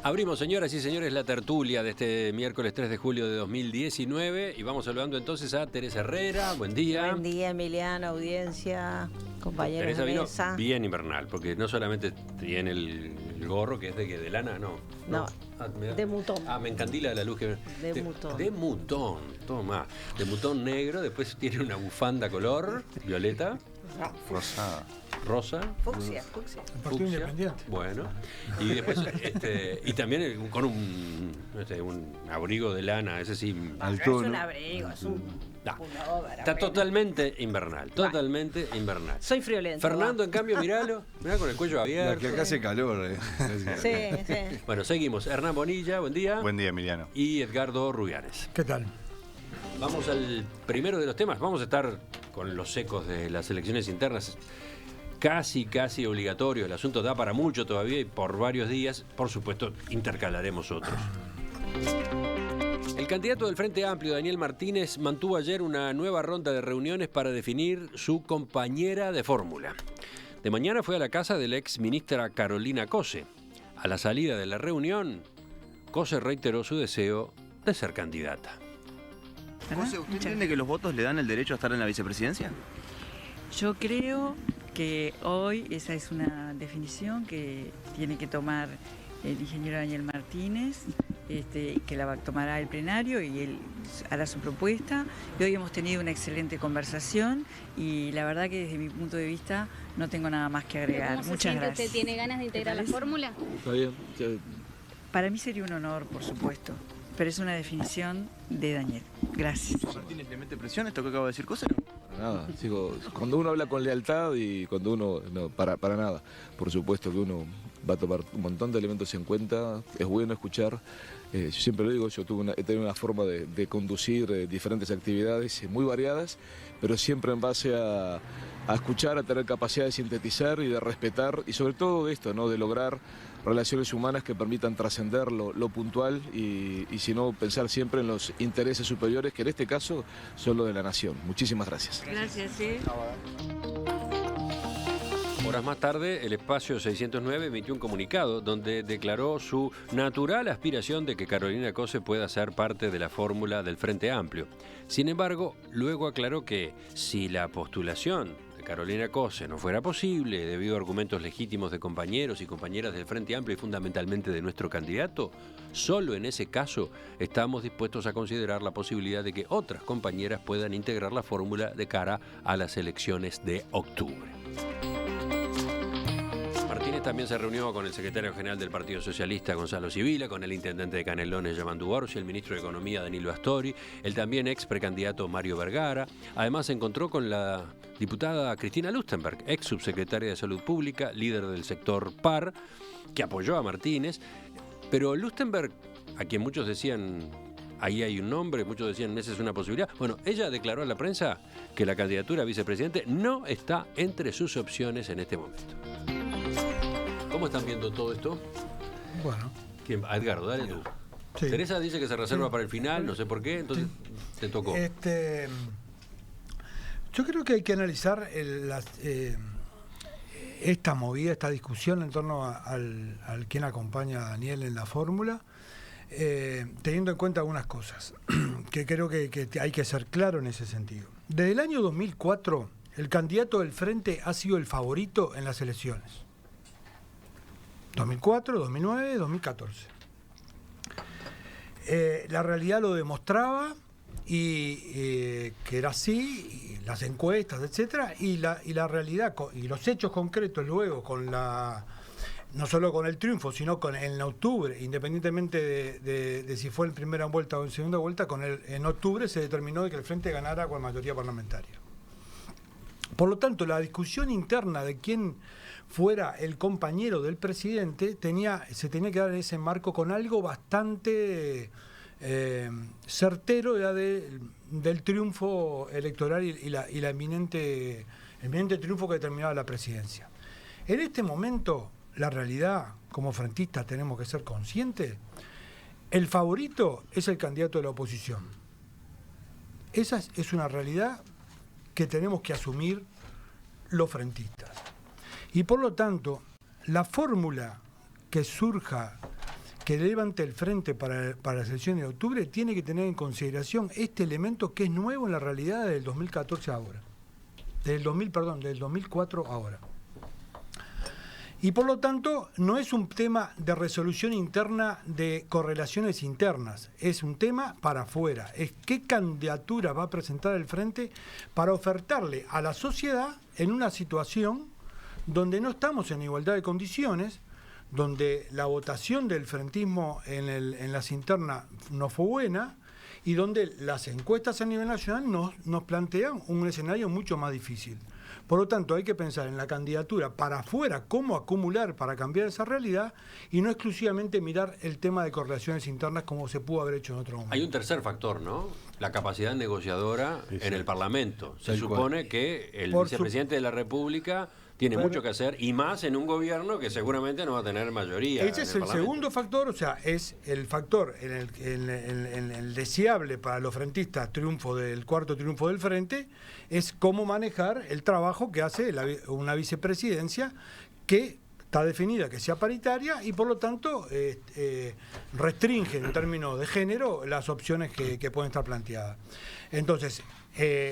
Abrimos, señoras y señores, la tertulia de este miércoles 3 de julio de 2019 y vamos saludando entonces a Teresa Herrera. Buen día. Buen día, Emiliano, audiencia, compañeros Teresa de vino mesa. bien invernal, porque no solamente tiene el gorro que es de lana, no. De mutón. Me encandila la luz que... De mutón. De mutón, toma. De mutón negro, después tiene una bufanda color violeta. Rosada. Rosa. Fucsia. El Partido Independiente. Bueno. Y después, y también con un abrigo de lana, ese sí. No es un abrigo, es un pullover. Está totalmente invernal, totalmente invernal. Soy friolento. Fernando, en cambio, mirá con el cuello abierto. Que acá hace calor. Sí. Bueno, seguimos. Hernán Bonilla, buen día. Buen día, Emiliano. Y Edgardo Rubianes. ¿Qué tal? Vamos al primero de los temas. Vamos a estar con los ecos de las elecciones internas. Casi obligatorio. El asunto da para mucho todavía y por varios días, por supuesto, intercalaremos otros. El candidato del Frente Amplio, Daniel Martínez, mantuvo ayer una nueva ronda de reuniones para definir su compañera de fórmula. De mañana fue a la casa de la ex ministra Carolina Cose. A la salida de la reunión, Cose reiteró su deseo de ser candidata. Cose, ¿usted entiende que los votos le dan el derecho a estar en la vicepresidencia? Yo creo que hoy esa es una definición que tiene que tomar el ingeniero Daniel Martínez, que la tomará el plenario y él hará su propuesta. Y hoy hemos tenido una excelente conversación y la verdad que desde mi punto de vista no tengo nada más que agregar. Muchas gracias. ¿Usted tiene ganas de integrar la fórmula? Está bien. Para mí sería un honor, por supuesto, pero es una definición de Daniel. Gracias. ¿Martínez le mete presión esto que acaba de decir Cose? Nada, digo, cuando uno habla con lealtad y cuando uno, no, para nada, por supuesto que uno va a tomar un montón de elementos en cuenta, es bueno escuchar, yo siempre lo digo, yo he tenido una forma de conducir diferentes actividades muy variadas, pero siempre en base a escuchar, a tener capacidad de sintetizar y de respetar, y sobre todo de esto, ¿no? De lograr relaciones humanas que permitan trascender lo puntual y si no, pensar siempre en los intereses superiores, que en este caso son los de la nación. Muchísimas gracias. Gracias, sí. Horas más tarde, el Espacio 609 emitió un comunicado donde declaró su natural aspiración de que Carolina Cose pueda ser parte de la fórmula del Frente Amplio. Sin embargo, luego aclaró que si la postulación de Carolina Cose no fuera posible debido a argumentos legítimos de compañeros y compañeras del Frente Amplio y fundamentalmente de nuestro candidato, solo en ese caso estamos dispuestos a considerar la posibilidad de que otras compañeras puedan integrar la fórmula de cara a las elecciones de octubre. Martínez también se reunió con el secretario general del Partido Socialista, Gonzalo Sibila, con el intendente de Canelones, Yamandu Orsi, el ministro de Economía, Danilo Astori, el también ex precandidato Mario Vergara. Además se encontró con la diputada Cristina Lustenberg, ex subsecretaria de Salud Pública, líder del sector PAR, que apoyó a Martínez. Pero Lustenberg, a quien muchos decían, ahí hay un nombre, muchos decían, esa es una posibilidad. Bueno, ella declaró a la prensa que la candidatura a vicepresidente no está entre sus opciones en este momento. ¿Cómo están viendo todo esto? Bueno. Edgardo, dale tú. Sí. Teresa dice que se reserva para el final, no sé por qué, entonces te tocó. Yo creo que hay que analizar esta movida, esta discusión en torno al quien acompaña a Daniel en la fórmula, teniendo en cuenta algunas cosas, que creo que hay que ser claro en ese sentido. Desde el año 2004, el candidato del Frente ha sido el favorito en las elecciones. 2004, 2009, 2014. La realidad lo demostraba y que era así, y las encuestas, etcétera, y la realidad y los hechos concretos luego con no solo con el triunfo, sino en octubre, independientemente de si fue en primera vuelta o en segunda vuelta, en octubre se determinó de que el Frente ganara con mayoría parlamentaria. Por lo tanto, la discusión interna de quién fuera el compañero del presidente se tenía que dar en ese marco con algo bastante certero ya del triunfo electoral y el eminente triunfo que determinaba la presidencia. En este momento, la realidad, como frentistas tenemos que ser conscientes, el favorito es el candidato de la oposición. Esa es una realidad que tenemos que asumir los frentistas. Y por lo tanto, la fórmula que surja, que levante el frente para las elecciones de octubre tiene que tener en consideración este elemento que es nuevo en la realidad del 2014 ahora. Del 2004 ahora. Y por lo tanto, no es un tema de resolución interna de correlaciones internas, es un tema para afuera. Es qué candidatura va a presentar el Frente para ofertarle a la sociedad en una situación donde no estamos en igualdad de condiciones, donde la votación del frentismo en las internas no fue buena y donde las encuestas a nivel nacional nos plantean un escenario mucho más difícil. Por lo tanto, hay que pensar en la candidatura para afuera, cómo acumular para cambiar esa realidad y no exclusivamente mirar el tema de correlaciones internas como se pudo haber hecho en otro momento. Hay un tercer factor, ¿no? La capacidad negociadora en el Parlamento. Se supone que el vicepresidente de la República tiene mucho que hacer, y más en un gobierno que seguramente no va a tener mayoría. Ese es el segundo factor, o sea, es el factor en el deseable para los frentistas cuarto triunfo del Frente, es cómo manejar el trabajo que hace una vicepresidencia que está definida que sea paritaria y por lo tanto restringe en términos de género las opciones que pueden estar planteadas. Entonces,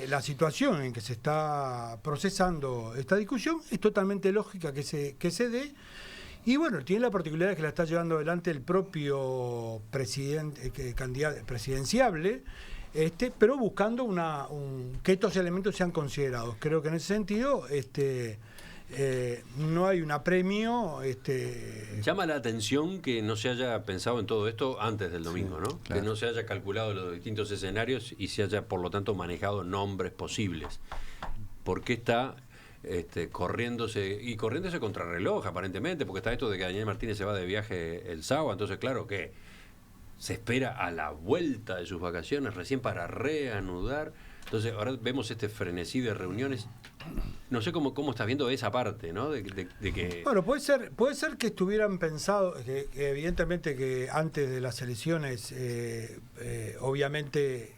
la situación en que se está procesando esta discusión es totalmente lógica que se dé, y bueno, tiene la particularidad que la está llevando adelante el propio candidato presidenciable, pero buscando que estos elementos sean considerados. Creo que en ese sentido no hay un apremio. Llama la atención que no se haya pensado en todo esto antes del domingo, ¿no? Claro. Que no se haya calculado los distintos escenarios y se haya, por lo tanto, manejado nombres posibles. ¿Por qué está corriéndose contra reloj, aparentemente? Porque está esto de que Daniel Martínez se va de viaje el sábado, entonces, claro que se espera a la vuelta de sus vacaciones recién para reanudar. Entonces, ahora vemos este frenesí de reuniones. No sé cómo estás viendo esa parte, ¿no? De que... Bueno, puede ser que estuvieran pensado, que evidentemente que antes de las elecciones, obviamente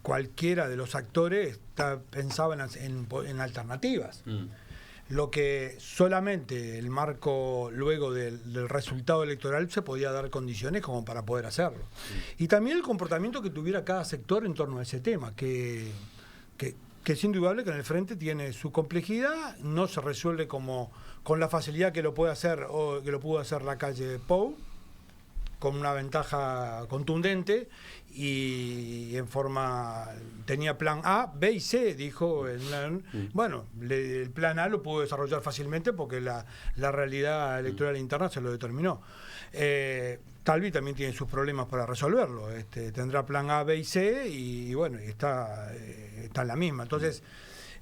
cualquiera de los actores pensaba en alternativas. Lo que solamente el marco luego del resultado electoral se podía dar condiciones como para poder hacerlo. Y también el comportamiento que tuviera cada sector en torno a ese tema, que es indudable que en el Frente tiene su complejidad, no se resuelve con la facilidad que lo puede hacer o que lo pudo hacer la calle Pou, con una ventaja contundente y tenía plan A, B y C, dijo. Bueno, el plan A lo pudo desarrollar fácilmente porque la realidad electoral interna se lo determinó. Talvi también tiene sus problemas para resolverlo. Tendrá plan A, B y C y bueno, está en la misma. Entonces,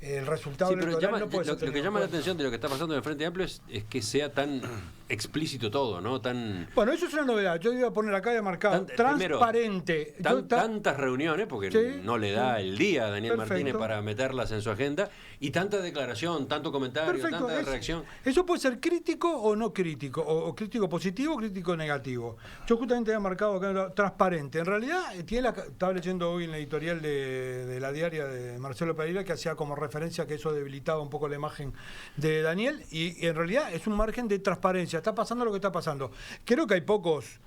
el resultado electoral no puede ser. Lo que llama la atención de lo que está pasando en el Frente Amplio es que sea tan explícito todo, ¿no? Bueno, eso es una novedad. Yo iba a poner acá de marcado transparente. Tantas reuniones, porque no le da el día a Daniel Martínez para meterlas en su agenda, y tanta declaración, tanto comentario, tanta reacción. Eso puede ser crítico o no crítico, o crítico positivo o crítico negativo. Yo justamente había marcado acá transparente. En realidad, estaba leyendo hoy en la editorial de la diaria de Marcelo Pereira que hacía como referencia que eso debilitaba un poco la imagen de Daniel, y en realidad es un margen de transparencia. Está pasando lo que está pasando. Creo que hay pocos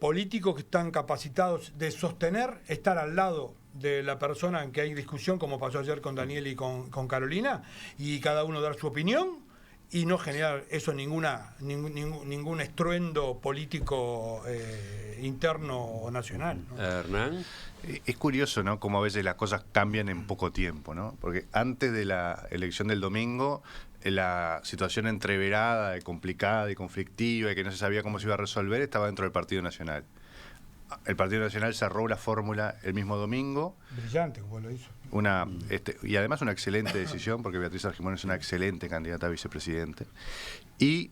políticos que están capacitados de sostener, estar al lado de la persona en que hay discusión, como pasó ayer con Daniel y con Carolina, y cada uno dar su opinión y no generar eso ningún estruendo político interno o nacional, ¿no? Hernán. Es curioso, ¿no?, cómo a veces las cosas cambian en poco tiempo, ¿no? Porque antes de la elección del domingo, la situación entreverada, complicada y conflictiva y que no se sabía cómo se iba a resolver estaba dentro del Partido Nacional. El Partido Nacional cerró la fórmula el mismo domingo. Brillante, como lo hizo. Y además una excelente decisión, porque Beatriz Argimón es una excelente candidata a vicepresidente. Y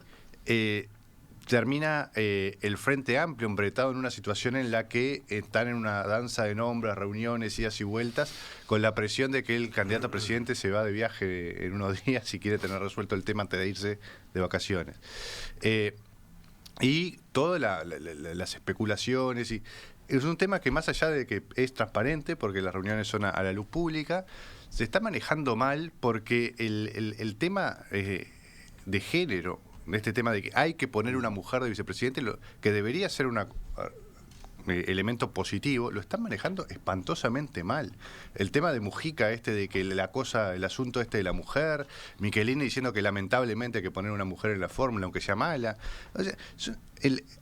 termina el Frente Amplio embretado en una situación en la que están en una danza de nombres, reuniones, idas y vueltas, con la presión de que el candidato a presidente se va de viaje en unos días y quiere tener resuelto el tema antes de irse de vacaciones. Y todas las especulaciones, y es un tema que, más allá de que es transparente, porque las reuniones son a la luz pública, se está manejando mal porque el tema de género de este tema de que hay que poner una mujer de vicepresidente, que debería ser un elemento positivo, lo están manejando espantosamente mal. El tema de Mujica, de que el asunto de la mujer, Michelini diciendo que lamentablemente hay que poner una mujer en la fórmula, aunque sea mala. O sea,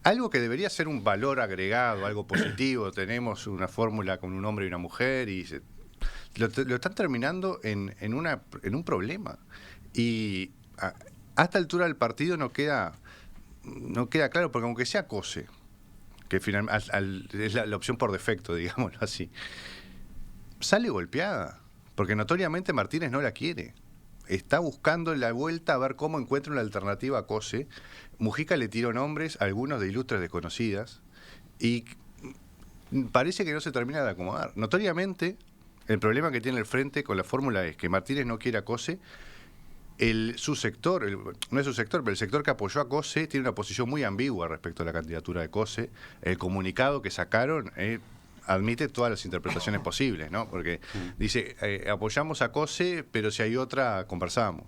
algo que debería ser un valor agregado, algo positivo, tenemos una fórmula con un hombre y una mujer, y lo están terminando en un problema. Y a esta altura del partido no queda claro, porque aunque sea Cose, que finalmente es la opción por defecto, digámoslo así, sale golpeada, porque notoriamente Martínez no la quiere. Está buscando la vuelta a ver cómo encuentra una alternativa a Cose. Mujica le tiró nombres, algunos de ilustres desconocidas, y parece que no se termina de acomodar. Notoriamente, el problema que tiene el Frente con la fórmula es que Martínez no quiere a Cose. Su sector, no es su sector, pero el sector que apoyó a Cose tiene una posición muy ambigua respecto a la candidatura de Cose. El comunicado que sacaron admite todas las interpretaciones posibles, ¿no? Porque dice, apoyamos a Cose, pero si hay otra, conversamos.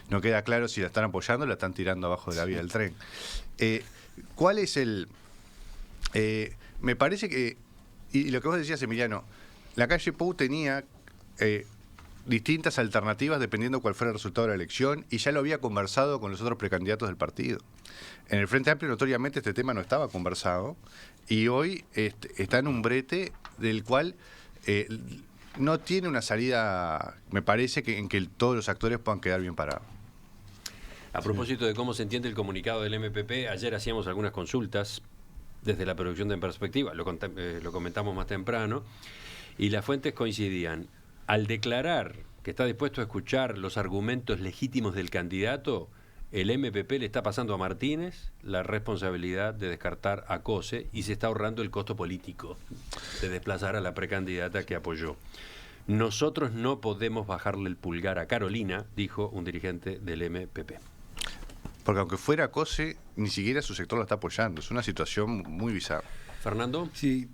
No queda claro si la están apoyando o la están tirando abajo de la vía del tren. ¿Cuál es me parece que, y lo que vos decías, Emiliano, la calle Pou tenía distintas alternativas dependiendo cuál fuera el resultado de la elección, y ya lo había conversado con los otros precandidatos del partido. En el Frente Amplio notoriamente este tema no estaba conversado, y hoy está en un brete del cual no tiene una salida, me parece, en que todos los actores puedan quedar bien parados. A propósito de cómo se entiende el comunicado del MPP, ayer hacíamos algunas consultas desde la producción de En Perspectiva, lo comentamos más temprano, y las fuentes coincidían. Al declarar que está dispuesto a escuchar los argumentos legítimos del candidato, el MPP le está pasando a Martínez la responsabilidad de descartar a Cose y se está ahorrando el costo político de desplazar a la precandidata que apoyó. Nosotros no podemos bajarle el pulgar a Carolina, dijo un dirigente del MPP. Porque aunque fuera Cose, ni siquiera su sector lo está apoyando. Es una situación muy bizarra. ¿Fernando? Sí,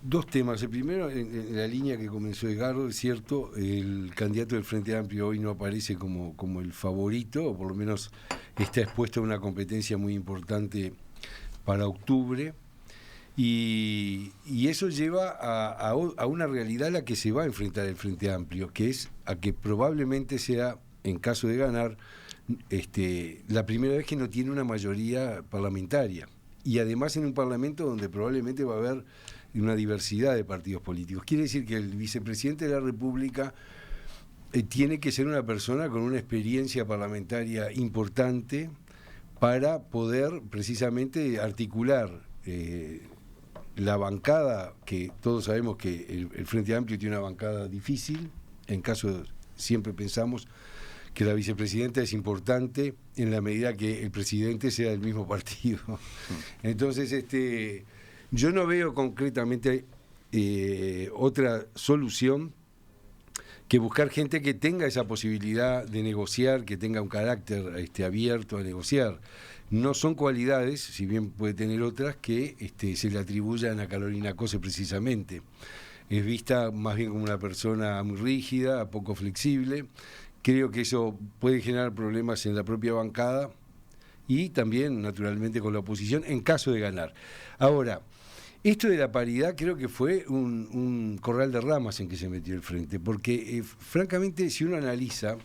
dos temas. El primero, en la línea que comenzó Edgardo, es cierto, el candidato del Frente Amplio hoy no aparece como el favorito, o por lo menos está expuesto a una competencia muy importante para octubre, y eso lleva a una realidad a la que se va a enfrentar el Frente Amplio, que es a que probablemente sea, en caso de ganar, la primera vez que no tiene una mayoría parlamentaria, y además en un parlamento donde probablemente va a haber una diversidad de partidos políticos. Quiere decir que el vicepresidente de la República tiene que ser una persona con una experiencia parlamentaria importante para poder precisamente articular la bancada, que todos sabemos que el Frente Amplio tiene una bancada difícil, en caso siempre pensamos que la vicepresidenta es importante en la medida que el presidente sea del mismo partido. Entonces, yo no veo concretamente otra solución que buscar gente que tenga esa posibilidad de negociar, que tenga un carácter abierto a negociar. No son cualidades, si bien puede tener otras, que se le atribuyan a Carolina Cose precisamente. Es vista más bien como una persona muy rígida, poco flexible. Creo que eso puede generar problemas en la propia bancada y también, naturalmente, con la oposición en caso de ganar. Ahora, esto de la paridad creo que fue un corral de ramas en que se metió el Frente, porque francamente, si uno analiza,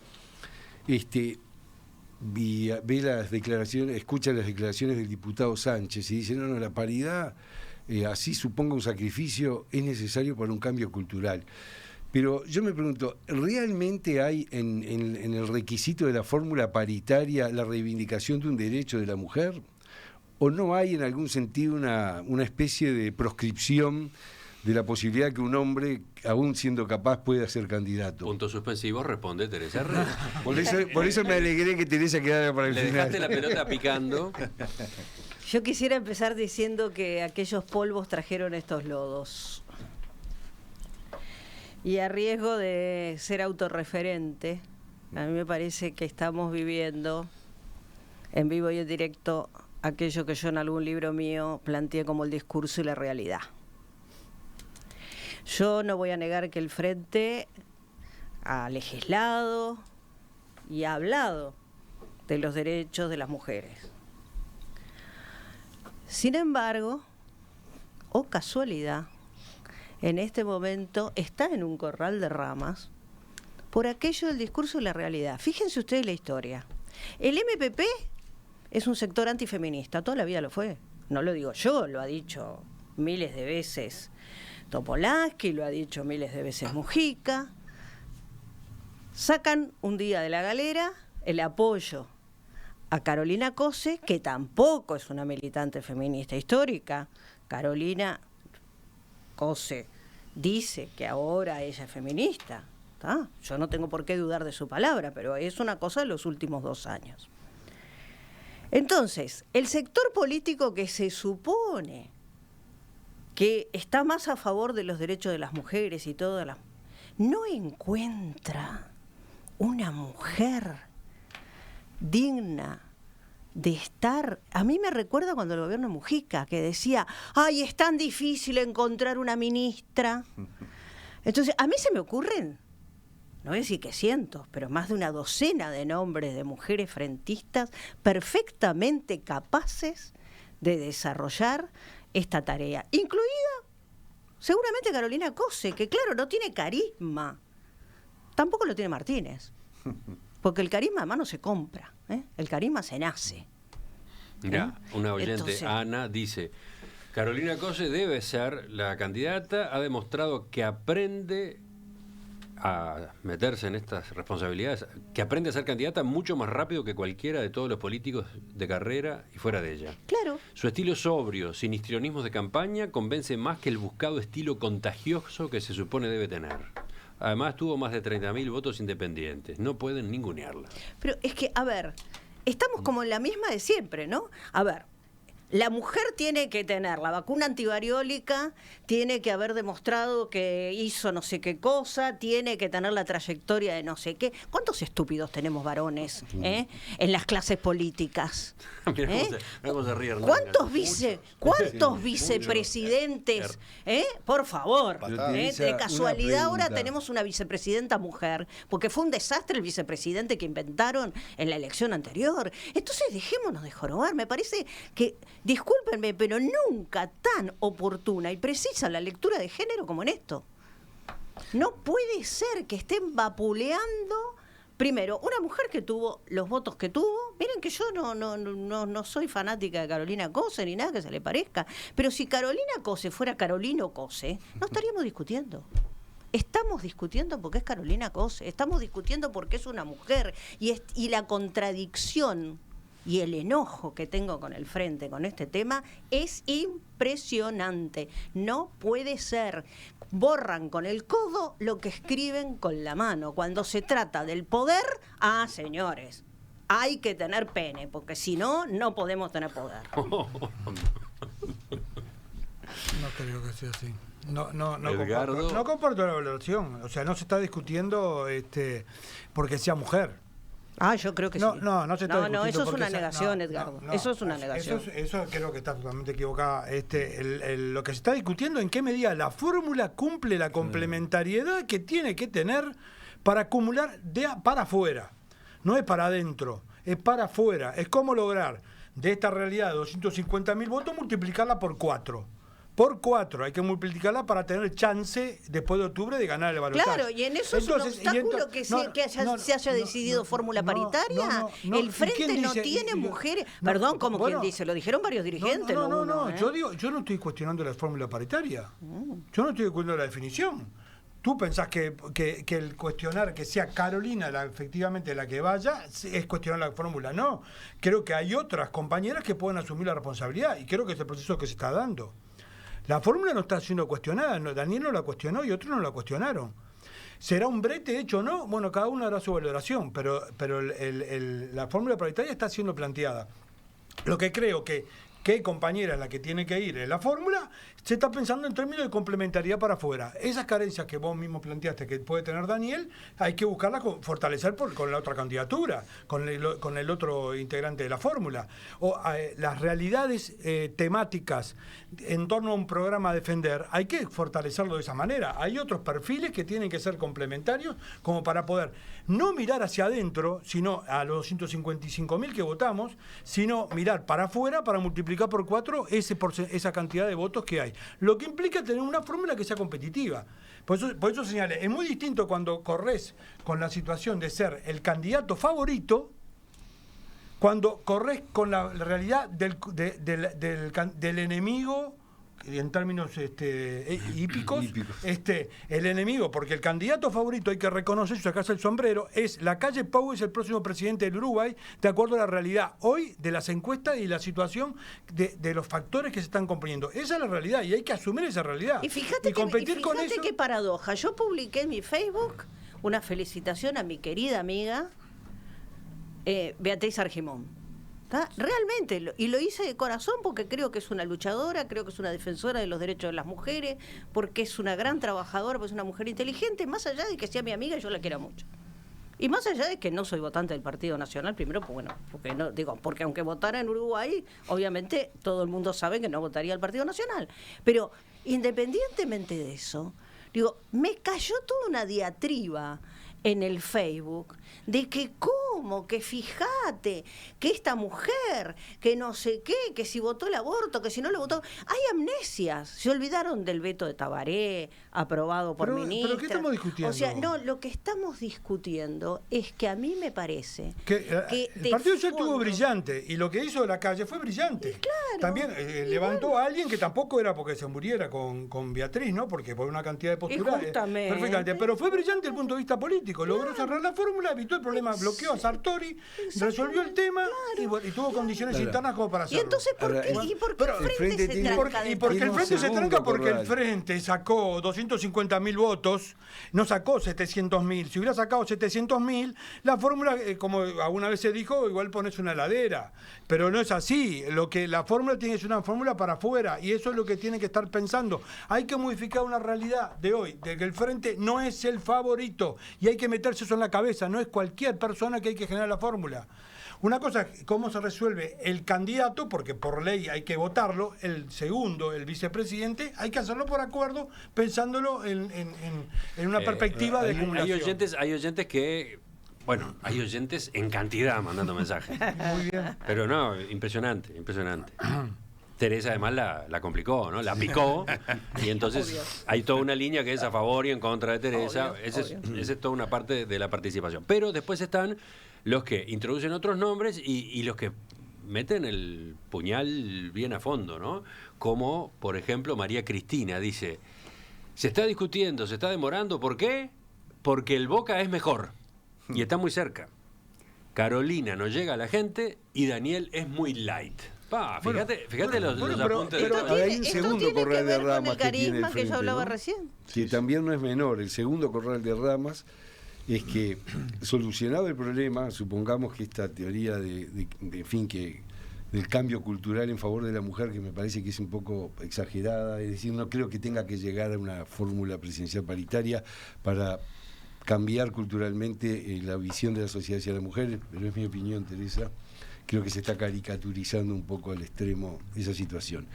ve las declaraciones, escucha las declaraciones del diputado Sánchez y dice, no, la paridad, así suponga un sacrificio, es necesario para un cambio cultural. Pero yo me pregunto, ¿realmente hay en el requisito de la fórmula paritaria la reivindicación de un derecho de la mujer? ¿O no hay en algún sentido una especie de proscripción de la posibilidad que un hombre, aún siendo capaz, pueda ser candidato? Punto suspensivo, responde Teresa Herrera. Por eso me alegré que Teresa quedara para el final. Le dejaste la pelota picando. Yo quisiera empezar diciendo que aquellos polvos trajeron estos lodos. Y a riesgo de ser autorreferente, a mí me parece que estamos viviendo en vivo y en directo aquello que yo en algún libro mío planteé como el discurso y la realidad. Yo no voy a negar que el Frente ha legislado y ha hablado de los derechos de las mujeres. Sin embargo, o casualidad, en este momento está en un corral de ramas por aquello del discurso de la realidad. Fíjense ustedes la historia. El MPP es un sector antifeminista, toda la vida lo fue. No lo digo yo, lo ha dicho miles de veces Topolansky, lo ha dicho miles de veces Mujica. Sacan un día de la galera el apoyo a Carolina Cose, que tampoco es una militante feminista histórica. Carolina Cose dice que ahora ella es feminista. ¿Tá? Yo no tengo por qué dudar de su palabra, pero es una cosa de los últimos 2 años. Entonces, el sector político que se supone que está más a favor de los derechos de las mujeres y todas las... no encuentra una mujer digna de estar... A mí me recuerda cuando el gobierno de Mujica, que decía, ¡ay, es tan difícil encontrar una ministra! Entonces, a mí se me ocurren, no voy a decir que cientos, pero más de una docena de nombres de mujeres frentistas perfectamente capaces de desarrollar esta tarea, incluida seguramente Carolina Cose, que claro, no tiene carisma, tampoco lo tiene Martínez, porque el carisma además no se compra, el carisma se nace. Mira, una oyente, Entonces, Ana, dice, Carolina Cose debe ser la candidata, ha demostrado que aprende a meterse en estas responsabilidades, que aprende a ser candidata mucho más rápido que cualquiera de todos los políticos de carrera y fuera de ella. Claro. Su estilo sobrio, sin histrionismos de campaña, convence más que el buscado estilo contagioso que se supone debe tener. Además tuvo más de 30.000 votos independientes, no pueden ningunearla. Pero es que, a ver, estamos como en la misma de siempre, ¿no? A ver, la mujer tiene que tener la vacuna antivariólica, tiene que haber demostrado que hizo no sé qué cosa, tiene que tener la trayectoria de no sé qué. ¿Cuántos estúpidos tenemos varones en las clases políticas? Mirá cómo se ríe Hernán. ¿Cuántos vicepresidentes? Por favor. De casualidad ahora tenemos una vicepresidenta mujer, porque fue un desastre el vicepresidente que inventaron en la elección anterior. Entonces dejémonos de jorobar. Me parece que, discúlpenme, pero nunca tan oportuna y precisa la lectura de género como en esto. No puede ser que estén vapuleando, primero, una mujer que tuvo los votos que tuvo. Miren que yo no soy fanática de Carolina Cose ni nada que se le parezca, pero si Carolina Cose fuera Carolino Cose, no estaríamos discutiendo. Estamos discutiendo porque es Carolina Cose, estamos discutiendo porque es una mujer, y la contradicción y el enojo que tengo con el Frente con este tema es impresionante. No puede ser. Borran con el codo lo que escriben con la mano. Cuando se trata del poder, señores, hay que tener pene, porque si no, no podemos tener poder. No creo que sea así. No comparto la valoración. O sea, no se está discutiendo porque sea mujer. Yo creo que no, sí. No se está discutiendo. No, eso es porque una negación, Edgardo. Eso es una negación. Eso creo que está totalmente equivocada. Lo que se está discutiendo en qué medida la fórmula cumple la complementariedad que tiene que tener para acumular para afuera. No es para adentro, es para afuera. Es cómo lograr de esta realidad de 250.000 votos multiplicarla por 4. Por 4, hay que multiplicarla para tener chance después de octubre de ganar el balotaje. Claro, y en eso entonces, es un obstáculo que se haya decidido fórmula paritaria. El Frente no tiene mujeres. Perdón, como quien dice, lo dijeron varios dirigentes. Yo no estoy cuestionando la fórmula paritaria. Yo no estoy cuestionando la definición. ¿Tú pensás que el cuestionar que sea Carolina efectivamente la que vaya es cuestionar la fórmula? No. Creo que hay otras compañeras que pueden asumir la responsabilidad, y creo que es el proceso que se está dando. La fórmula no está siendo cuestionada, Daniel no la cuestionó y otros no la cuestionaron. ¿Será un brete hecho o no? Bueno, cada uno hará su valoración, pero la fórmula paritaria está siendo planteada. Lo que creo que compañera es la que tiene que ir en la fórmula, se está pensando en términos de complementariedad para afuera. Esas carencias que vos mismo planteaste que puede tener Daniel, hay que buscarlas fortalecer con la otra candidatura, con el otro integrante de la fórmula. O las realidades temáticas en torno a un programa a defender, hay que fortalecerlo de esa manera. Hay otros perfiles que tienen que ser complementarios como para poder no mirar hacia adentro, sino a los 255.000 que votamos, sino mirar para afuera para multiplicar por 4 esa cantidad de votos que hay. Lo que implica tener una fórmula que sea competitiva. Por eso señalé, es muy distinto cuando corres con la situación de ser el candidato favorito, cuando corres con la realidad del enemigo, en términos hípicos, el enemigo, porque el candidato favorito, hay que reconocer, sacarse el sombrero, es Lacalle Pou, es el próximo presidente del Uruguay, de acuerdo a la realidad hoy de las encuestas y la situación de los factores que se están componiendo. Esa es la realidad y hay que asumir esa realidad. Y fíjate, con eso. Qué paradoja. Yo publiqué en mi Facebook una felicitación a mi querida amiga Beatriz Argimón. Realmente, y lo hice de corazón porque creo que es una luchadora, creo que es una defensora de los derechos de las mujeres, porque es una gran trabajadora, porque es una mujer inteligente, más allá de que sea mi amiga, yo la quiero mucho. Y más allá de que no soy votante del Partido Nacional, primero, porque aunque votara en Uruguay, obviamente todo el mundo sabe que no votaría al Partido Nacional. Pero independientemente de eso, me cayó toda una diatriba en el Facebook de que que fíjate, que esta mujer, que no sé qué, que si votó el aborto, que si no lo votó. Hay amnesias. Se olvidaron del veto de Tabaré, aprobado por ministra. ¿Pero qué estamos discutiendo? O sea, no, lo que estamos discutiendo es que a mí me parece que el Partido Social estuvo brillante, y lo que hizo Lacalle fue brillante. Claro, también levantó a alguien que tampoco era porque se muriera con Beatriz, ¿no? Porque por una cantidad de posturas. Perfectamente. Pero fue brillante desde el punto de vista político. Logró cerrar la fórmula, evitó el problema, bloqueó a Sartori, resolvió el tema y tuvo condiciones internas como para hacerlo. Y entonces, ¿por qué el Frente se tranca? Y porque el Frente se tranca porque el Frente sacó 250.000 votos, no sacó 700.000. Si hubiera sacado 700.000, la fórmula, como alguna vez se dijo, igual pones una heladera. Pero no es así. La fórmula tiene que ser una fórmula para afuera, y eso es lo que tiene que estar pensando. Hay que modificar una realidad de hoy, de que el Frente no es el favorito, y hay que meterse eso en la cabeza. No es cualquier persona que hay que generar la fórmula. Una cosa es cómo se resuelve el candidato, porque por ley hay que votarlo, el segundo, el vicepresidente, hay que hacerlo por acuerdo, pensándolo en una perspectiva de acumulación. Hay oyentes que... Bueno, hay oyentes en cantidad mandando mensajes. Muy bien. Pero no, impresionante. Teresa además la complicó, ¿no? La picó, y entonces hay toda una línea que es a favor y en contra de Teresa. Esa es toda una parte de la participación. Pero después están los que introducen otros nombres y los que meten el puñal bien a fondo, ¿no? Como, por ejemplo, María Cristina dice, se está discutiendo, se está demorando, ¿por qué? Porque el Boca es mejor y está muy cerca. Carolina no llega a la gente y Daniel es muy light. Fíjate los apuntes. Pero hay un segundo corral de ramas que tiene el Frente, que yo hablaba recién. Que también no es menor. El segundo corral de ramas es que, solucionado el problema, supongamos que esta teoría del cambio cultural en favor de la mujer, que me parece que es un poco exagerada, es decir, no creo que tenga que llegar a una fórmula presidencial paritaria para cambiar culturalmente la visión de la sociedad hacia la mujer, pero es mi opinión, Teresa. Creo que se está caricaturizando un poco al extremo esa situación.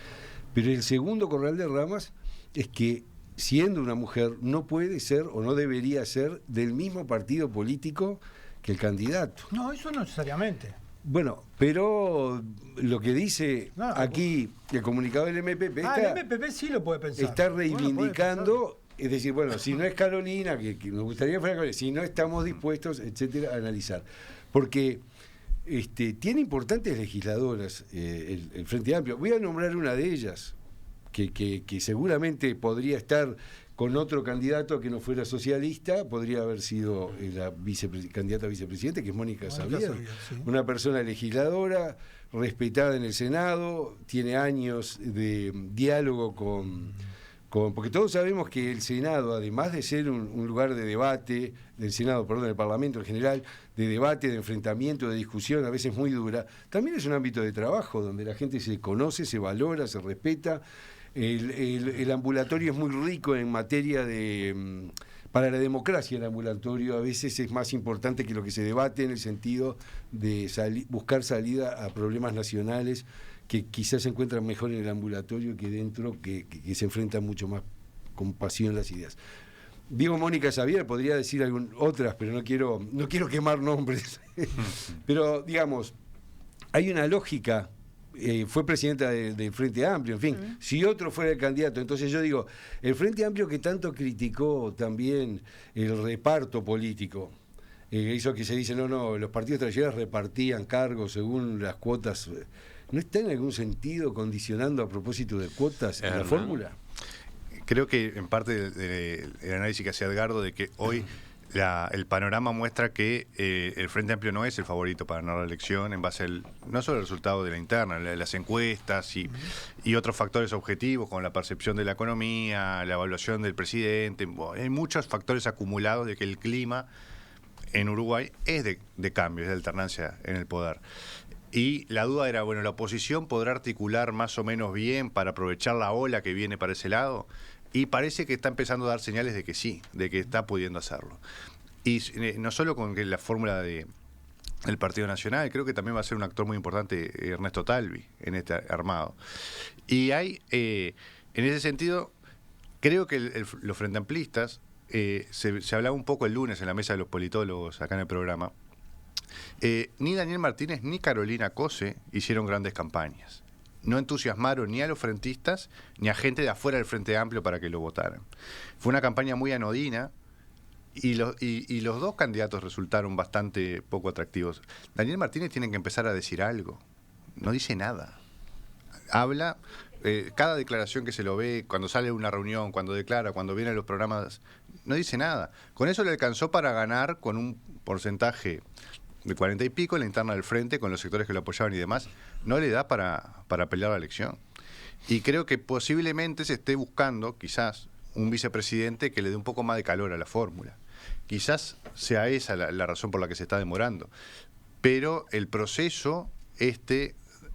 Pero el segundo corral de ramas es que, siendo una mujer, no puede ser o no debería ser del mismo partido político que el candidato. No, eso no necesariamente. Bueno, pero lo que dice aquí el comunicado del MPP el MPP sí lo puede pensar. Está reivindicando, es decir, bueno, si no es Carolina, que nos gustaría que fuera Carolina, si no estamos dispuestos, etcétera, a analizar. Porque tiene importantes legisladoras el Frente Amplio. Voy a nombrar una de ellas, que seguramente podría estar con otro candidato que no fuera socialista, podría haber sido la candidata a vicepresidente, que es Mónica Xavier, sí. Una persona legisladora, respetada en el Senado, tiene años de diálogo porque todos sabemos que el Senado, además de ser un lugar de debate, el Parlamento en general, de debate, de enfrentamiento, de discusión, a veces muy dura, también es un ámbito de trabajo donde la gente se conoce, se valora, se respeta. El ambulatorio es muy rico en materia de... Para la democracia el ambulatorio a veces es más importante que lo que se debate en el sentido de buscar salida a problemas nacionales que quizás se encuentran mejor en el ambulatorio que dentro, que se enfrentan mucho más con pasión las ideas. Digo Mónica Xavier, podría decir otras, pero no quiero quemar nombres. Pero, digamos, hay una lógica. Fue presidenta del Frente Amplio, en fin, si otro fuera el candidato. Entonces yo digo, el Frente Amplio que tanto criticó también el reparto político, hizo que se dice, no, los partidos tradicionales repartían cargos según las cuotas, ¿no está en algún sentido condicionando a propósito de cuotas en la fórmula? Creo que en parte del análisis que hacía Edgardo de que hoy el panorama muestra que el Frente Amplio no es el favorito para ganar la elección en base no solo al resultado de la interna, las encuestas y otros factores objetivos como la percepción de la economía, la evaluación del presidente. Bueno, hay muchos factores acumulados de que el clima en Uruguay es de cambio, es de alternancia en el poder. Y la duda era, bueno, ¿la oposición podrá articular más o menos bien para aprovechar la ola que viene para ese lado? Y parece que está empezando a dar señales de que sí, de que está pudiendo hacerlo. Y no solo con que la fórmula del Partido Nacional, creo que también va a ser un actor muy importante Ernesto Talvi en este armado. Y hay, en ese sentido, creo que los frente amplistas, se hablaba un poco el lunes en la mesa de los politólogos acá en el programa, ni Daniel Martínez ni Carolina Cose hicieron grandes campañas. No entusiasmaron ni a los frentistas ni a gente de afuera del Frente Amplio para que lo votaran. Fue una campaña muy anodina y los dos candidatos resultaron bastante poco atractivos. Daniel Martínez tiene que empezar a decir algo. No dice nada. Habla, cada declaración que se lo ve, cuando sale de una reunión, cuando declara, cuando viene a los programas, no dice nada. Con eso le alcanzó para ganar con un porcentaje de 40 y pico en la interna del frente, con los sectores que lo apoyaban y demás, no le da para pelear la elección. Y creo que posiblemente se esté buscando, quizás, un vicepresidente que le dé un poco más de calor a la fórmula. Quizás sea esa la razón por la que se está demorando. Pero el proceso,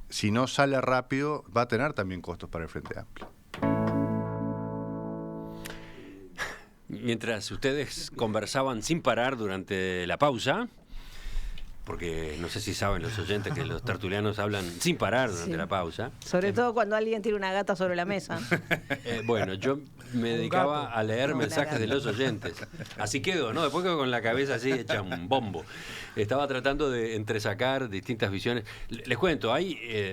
si no sale rápido, va a tener también costos para el Frente Amplio. Mientras ustedes conversaban sin parar durante la pausa, porque no sé si saben los oyentes que los tertulianos hablan sin parar durante la pausa. Sobre todo cuando alguien tiene una gata sobre la mesa. Bueno, yo me dedicaba a leer mensajes de los oyentes. Así quedo, ¿no? Después quedo con la cabeza así hecha un bombo. Estaba tratando de entresacar distintas visiones. Les cuento,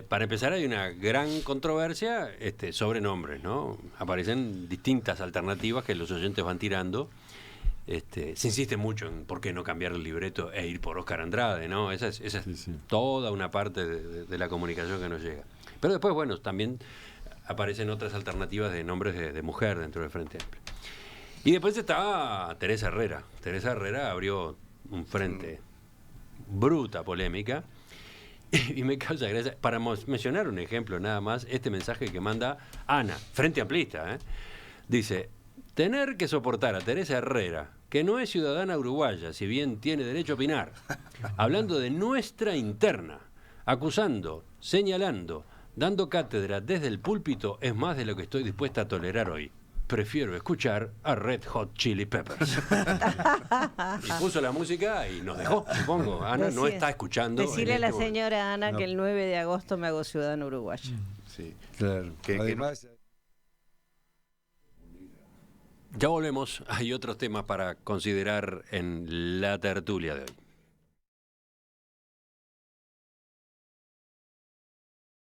para empezar hay una gran controversia sobre nombres, ¿no? Aparecen distintas alternativas que los oyentes van tirando. Se insiste mucho en por qué no cambiar el libreto e ir por Óscar Andrade, ¿no? Esa es toda una parte de la comunicación que nos llega. Pero después, bueno, también aparecen otras alternativas de nombres de mujer dentro del Frente Amplio. Y después estaba Teresa Herrera. Teresa Herrera abrió un frente, bruta polémica, y me causa gracia. Para mencionar un ejemplo nada más, este mensaje que manda Ana, Frente Amplista, dice: tener que soportar a Teresa Herrera, que no es ciudadana uruguaya, si bien tiene derecho a opinar, hablando de nuestra interna, acusando, señalando, dando cátedra desde el púlpito, es más de lo que estoy dispuesta a tolerar hoy. Prefiero escuchar a Red Hot Chili Peppers. Y puso la música y nos dejó, supongo. Ana no está escuchando. Decirle a la señora Ana que el 9 de agosto me hago ciudadana uruguaya. Sí, claro. Además... Ya volvemos. Hay otros temas para considerar en la tertulia de hoy.